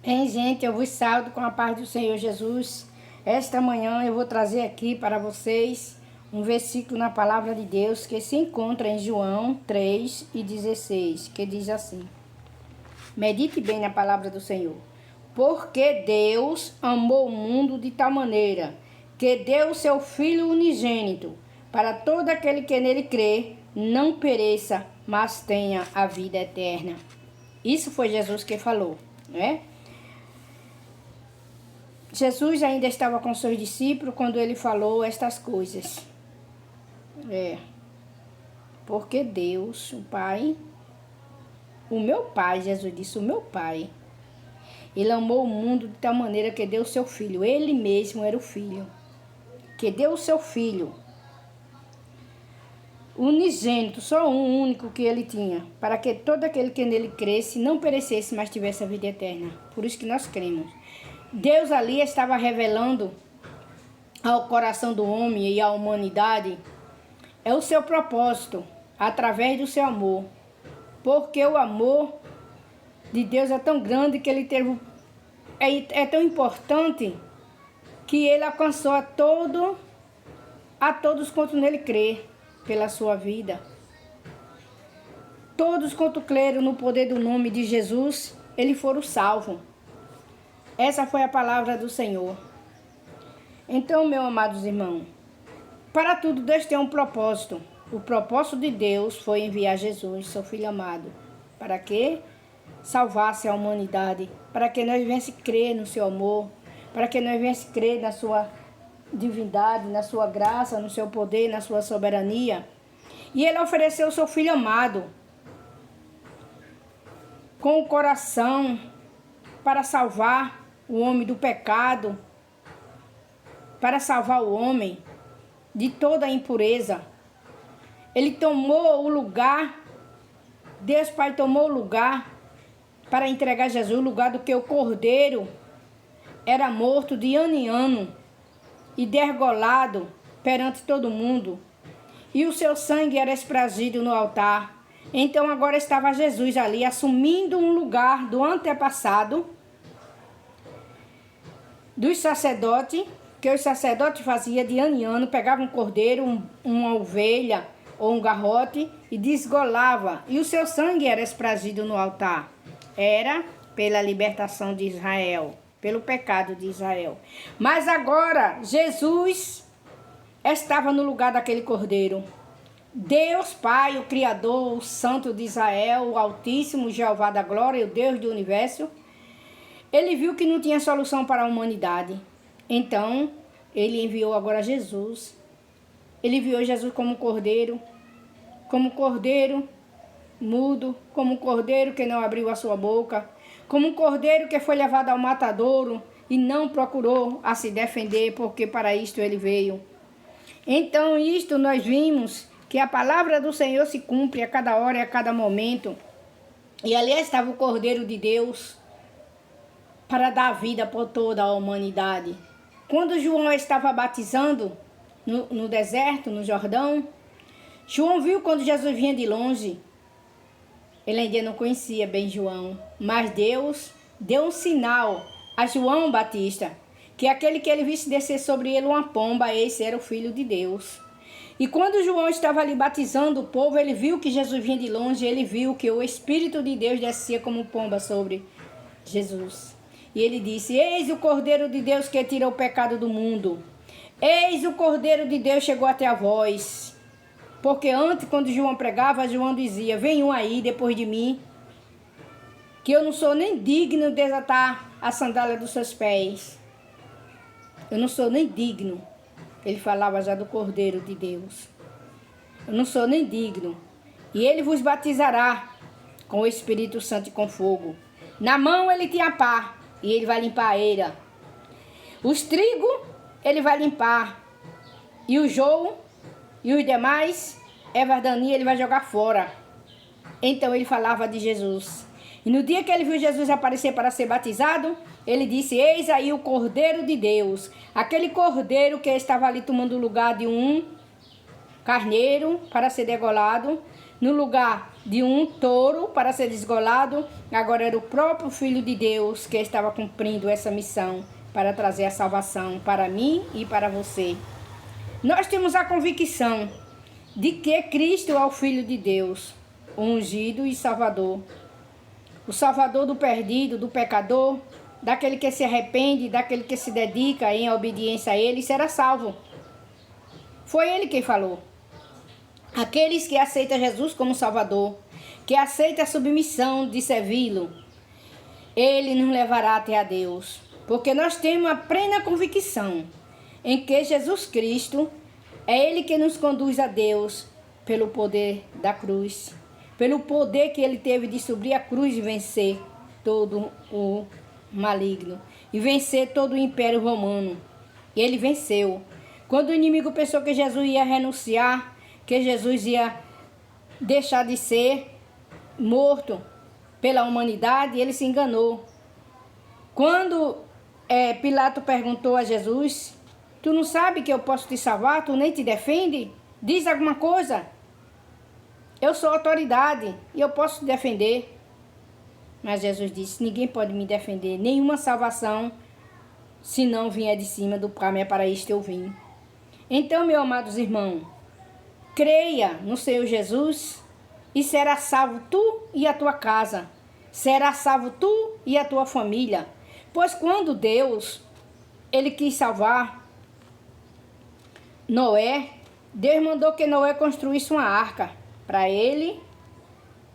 Bem, gente, eu vos saúdo com a paz do Senhor Jesus. Esta manhã eu vou trazer aqui para vocês um versículo na palavra de Deus que se encontra em João 3:16, que diz assim: Medite bem na palavra do Senhor. Porque Deus amou o mundo de tal maneira que deu o seu Filho unigênito, para todo aquele que nele crê, não pereça, mas tenha a vida eterna. Isso foi Jesus que falou, né? Jesus ainda estava com seus discípulos quando ele falou estas coisas. Porque Deus, o Pai, o meu Pai, Jesus disse, o meu Pai, ele amou o mundo de tal maneira que deu o seu Filho. Ele mesmo era o Filho. Que deu o seu Filho unigênito, só um único que ele tinha, para que todo aquele que nele cresce não perecesse, mas tivesse a vida eterna. Por isso que nós cremos. Deus ali estava revelando ao coração do homem e à humanidade o seu propósito, através do seu amor. Porque o amor de Deus é tão grande que ele teve, é tão importante que ele alcançou a todos quanto nele crê, pela sua vida. Todos quanto creram no poder do nome de Jesus, eles foram salvos. Essa foi a palavra do Senhor. Então, meus amados irmãos, para tudo Deus tem um propósito. O propósito de Deus foi enviar Jesus, seu Filho amado, para que salvasse a humanidade, para que nós viéssemos crer no seu amor, para que nós viéssemos crer na sua divindade, na sua graça, no seu poder, na sua soberania. E ele ofereceu o seu Filho amado com o coração para salvar o homem do pecado, para salvar o homem de toda a impureza. Ele tomou o lugar, Deus Pai tomou o lugar para entregar Jesus, o lugar do que o cordeiro era morto de ano em ano e dergolado perante todo mundo, e o seu sangue era esprazido no altar. Então agora estava Jesus ali assumindo um lugar do antepassado dos sacerdotes, que os sacerdotes faziam de ano em ano, pegavam um cordeiro, uma ovelha ou um garrote e desgolava, e o seu sangue era esprazido no altar. Era pela libertação de Israel, pelo pecado de Israel. Mas agora Jesus estava no lugar daquele cordeiro. Deus Pai, o Criador, o Santo de Israel, o Altíssimo, Jeová da Glória, o Deus do Universo, ele viu que não tinha solução para a humanidade. Então, ele enviou agora Jesus. Ele enviou Jesus como cordeiro mudo, como um cordeiro que não abriu a sua boca, como um cordeiro que foi levado ao matadouro e não procurou a se defender, porque para isto ele veio. Então, isto nós vimos que a palavra do Senhor se cumpre a cada hora e a cada momento. E ali estava o Cordeiro de Deus para dar vida por toda a humanidade. Quando João estava batizando no deserto, no Jordão, João viu quando Jesus vinha de longe. Ele ainda não conhecia bem João, mas Deus deu um sinal a João Batista, que aquele que ele visse descer sobre ele uma pomba, esse era o Filho de Deus. E quando João estava ali batizando o povo, ele viu que Jesus vinha de longe, ele viu que o Espírito de Deus descia como pomba sobre Jesus. E ele disse: eis o Cordeiro de Deus que tira o pecado do mundo. Eis o Cordeiro de Deus chegou até a vós. Porque antes, quando João pregava, João dizia: vem um aí depois de mim, que eu não sou nem digno de desatar a sandália dos seus pés. Eu não sou nem digno. Ele falava já do Cordeiro de Deus. Eu não sou nem digno. E ele vos batizará com o Espírito Santo e com fogo. Na mão ele tinha pá, e ele vai limpar a eira. Os trigo ele vai limpar. E o joio e os demais ervas daninhas ele vai jogar fora. Então ele falava de Jesus. E no dia que ele viu Jesus aparecer para ser batizado, ele disse: eis aí o Cordeiro de Deus. Aquele cordeiro que estava ali tomando o lugar de um carneiro para ser degolado, no lugar de um touro para ser desgolado, agora era o próprio Filho de Deus que estava cumprindo essa missão para trazer a salvação para mim e para você. Nós temos a convicção de que Cristo é o Filho de Deus, o ungido e Salvador. O Salvador do perdido, do pecador, daquele que se arrepende, daquele que se dedica em obediência a Ele, será salvo. Foi Ele quem falou. Aqueles que aceitam Jesus como Salvador, que aceitam a submissão de servi-lo, Ele nos levará até a Deus. Porque nós temos a plena convicção em que Jesus Cristo é Ele que nos conduz a Deus pelo poder da cruz, pelo poder que Ele teve de subir a cruz e vencer todo o maligno, e vencer todo o império romano. E Ele venceu. Quando o inimigo pensou que Jesus ia renunciar, que Jesus ia deixar de ser morto pela humanidade, ele se enganou. Quando Pilato perguntou a Jesus: tu não sabe que eu posso te salvar? Tu nem te defende? Diz alguma coisa. Eu sou autoridade e eu posso te defender. Mas Jesus disse: ninguém pode me defender, nenhuma salvação, se não vier de cima do Pai, para isto eu vim. Então, meus amados irmãos, creia no Senhor Jesus e será salvo tu e a tua casa. Será salvo tu e a tua família. Pois quando Deus, Ele quis salvar Noé, Deus mandou que Noé construísse uma arca para ele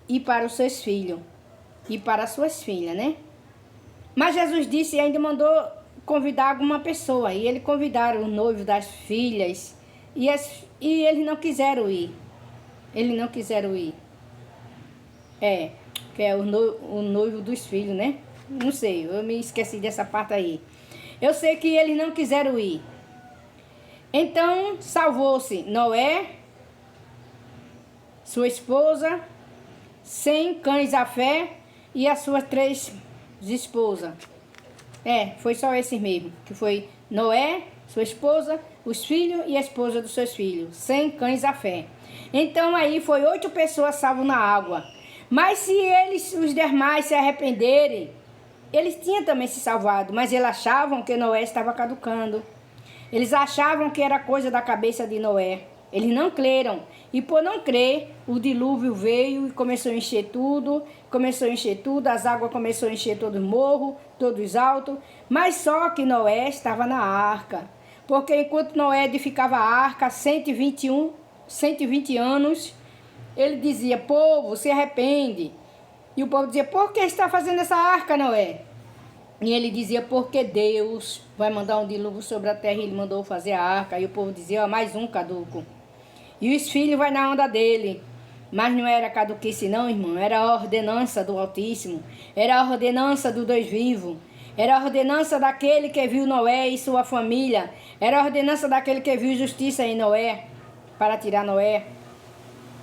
e para os seus filhos. E para as suas filhas, né? Mas Jesus disse e ainda mandou convidar alguma pessoa. E ele convidaram o noivo das filhas. E eles não quiseram ir. Eles não quiseram ir. Que é o noivo dos filhos, né? Não sei, eu me esqueci dessa parte aí. Eu sei que eles não quiseram ir. Então, salvou-se Noé, sua esposa, 100 cães à fé e as suas 3 esposas. Foi só esses mesmo, que foi Noé, sua esposa, os filhos e a esposa dos seus filhos, 100 cães à fé. Então aí foi 8 pessoas salvas na água. Mas se eles, os demais, se arrependerem, eles tinham também se salvado, mas eles achavam que Noé estava caducando. Eles achavam que era coisa da cabeça de Noé. Eles não creram. E por não crer, o dilúvio veio e começou a encher tudo. As águas começaram a encher todos os morros, todos os altos. Mas só que Noé estava na arca. Porque enquanto Noé edificava a arca, 120 anos, ele dizia: povo, se arrepende. E o povo dizia: por que está fazendo essa arca, Noé? E ele dizia: porque Deus vai mandar um dilúvio sobre a terra e ele mandou fazer a arca. E o povo dizia: mais um caduco. E os filhos vai na onda dele. Mas não era caduquice não, irmão. Era a ordenança do Altíssimo. Era a ordenança do Deus vivo. Era a ordenança daquele que viu Noé e sua família. Era a ordenança daquele que viu justiça em Noé, para tirar Noé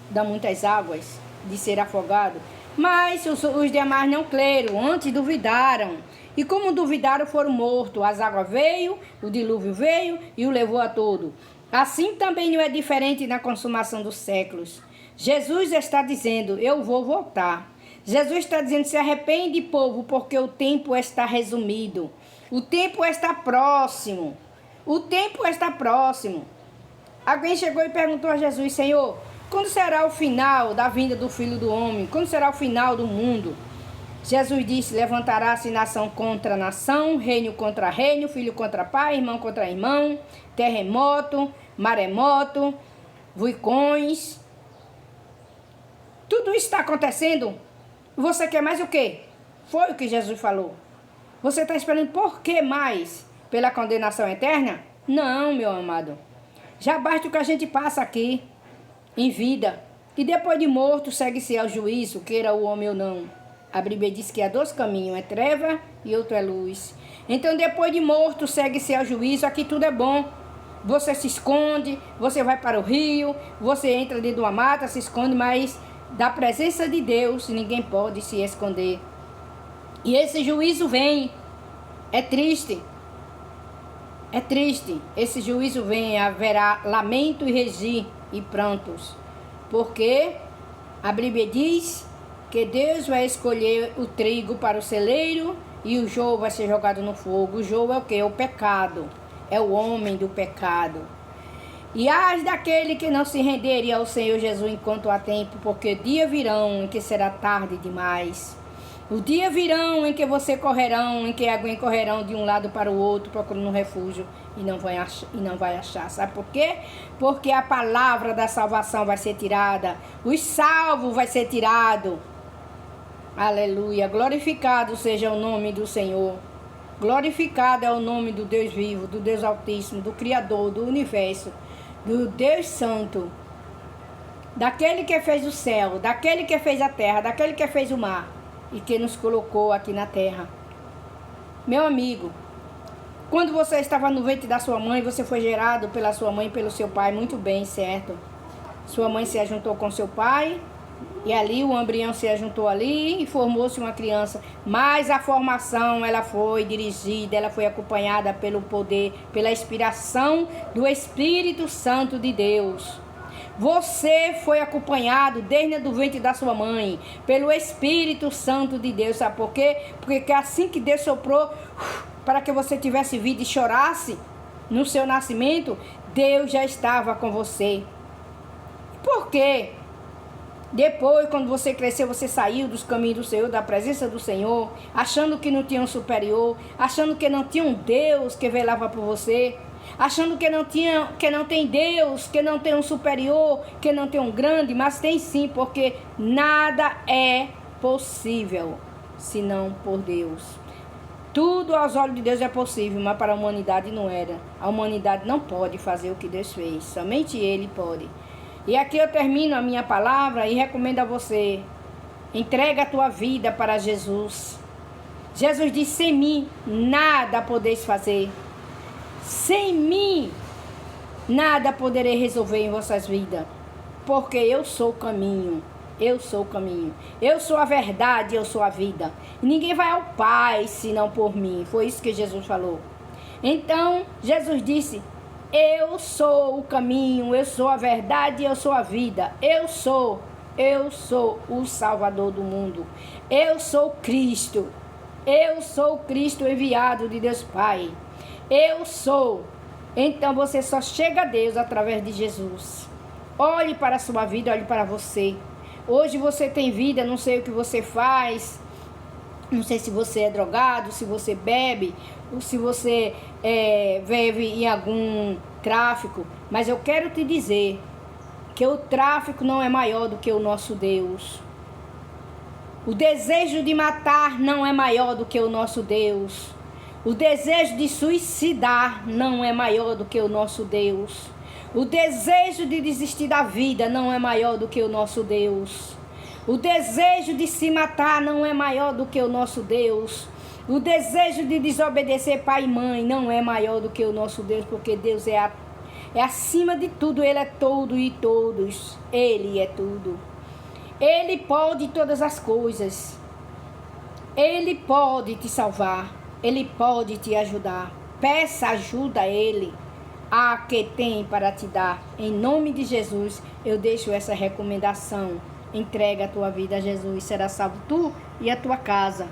das muitas águas, de ser afogado. Mas os demais não creram, antes duvidaram. E como duvidaram, foram mortos. As águas veio, o dilúvio veio e o levou a todo. Assim também não é diferente na consumação dos séculos. Jesus está dizendo: eu vou voltar. Jesus está dizendo: se arrepende, povo, porque o tempo está resumido. O tempo está próximo. O tempo está próximo. Alguém chegou e perguntou a Jesus: Senhor, quando será o final da vinda do Filho do Homem? Quando será o final do mundo? Jesus disse: levantará-se nação contra nação, reino contra reino, filho contra pai, irmão contra irmão, terremoto, maremoto, vulcões. Tudo isso está acontecendo. Você quer mais o quê? Foi o que Jesus falou. Você está esperando por que mais? Pela condenação eterna? Não, meu amado. Já basta o que a gente passa aqui, em vida. E depois de morto, segue-se ao juízo, queira o homem ou não. A Bíblia diz que há 2 caminhos, é treva e outro é luz. Então, depois de morto, segue-se ao juízo. Aqui tudo é bom. Você se esconde, você vai para o rio, você entra dentro de uma mata, se esconde, mas da presença de Deus ninguém pode se esconder. E esse juízo vem. É triste. É triste. Esse juízo vem, haverá lamento e regir e prantos. Porque A Bíblia diz que Deus vai escolher o trigo para o celeiro e o joio vai ser jogado no fogo. O joio é o quê? É o pecado. É o homem do pecado. E ai daquele que não se renderia ao Senhor Jesus enquanto há tempo, porque dia virão em que será tarde demais. O dia virão em que você correrão, em que alguém correrão de um lado para o outro, procurando um refúgio e não vai achar. Sabe por quê? Porque a palavra da salvação vai ser tirada. Os salvos vai ser tirado. Aleluia. Glorificado seja o nome do Senhor. Glorificado é o nome do Deus vivo, do Deus Altíssimo, do Criador do universo, do Deus Santo, daquele que fez o céu, daquele que fez a terra, daquele que fez o mar e que nos colocou aqui na terra. Meu amigo, quando você estava no ventre da sua mãe, você foi gerado pela sua mãe e pelo seu pai, muito bem, certo? Sua mãe se ajuntou com seu pai e ali o embrião se ajuntou ali e formou-se uma criança. Mas a formação, ela foi dirigida, ela foi acompanhada pelo poder, pela inspiração do Espírito Santo de Deus. Você foi acompanhado desde o ventre da sua mãe pelo Espírito Santo de Deus. Sabe por quê? Porque assim que Deus soprou para que você tivesse vida e chorasse no seu nascimento, Deus já estava com você. Por quê? Depois, quando você cresceu, você saiu dos caminhos do Senhor, da presença do Senhor, achando que não tinha um superior, achando que não tinha um Deus que velava por você, achando que não tem Deus, que não tem um superior, que não tem um grande, mas tem sim, porque nada é possível senão por Deus. Tudo aos olhos de Deus é possível, mas para a humanidade não era. A humanidade não pode fazer o que Deus fez, somente Ele pode. E aqui eu termino a minha palavra e recomendo a você, entrega a tua vida para Jesus. Jesus disse, sem mim nada podeis fazer. Sem mim nada poderei resolver em vossas vidas. Porque eu sou o caminho, eu sou o caminho. Eu sou a verdade, eu sou a vida. E ninguém vai ao Pai senão por mim. Foi isso que Jesus falou. Então, Jesus disse, eu sou o caminho, eu sou a verdade, eu sou a vida. Eu sou o Salvador do mundo. Eu sou Cristo. Eu sou Cristo enviado de Deus Pai. Eu sou. Então você só chega a Deus através de Jesus. Olhe para a sua vida, olhe para você. Hoje você tem vida, não sei o que você faz. Não sei se você é drogado, se você bebe, ou se você vive em algum tráfico. Mas eu quero te dizer que o tráfico não é maior do que o nosso Deus. O desejo de matar não é maior do que o nosso Deus. O desejo de suicidar não é maior do que o nosso Deus. O desejo de desistir da vida não é maior do que o nosso Deus. O desejo de se matar não é maior do que o nosso Deus. O desejo de desobedecer pai e mãe não é maior do que o nosso Deus, porque Deus é acima de tudo, Ele é todo e todos. Ele é tudo. Ele pode todas as coisas. Ele pode te salvar. Ele pode te ajudar. Peça ajuda a Ele, a que tem para te dar. Em nome de Jesus, eu deixo essa recomendação. Entrega a tua vida a Jesus, será salvo tu e a tua casa.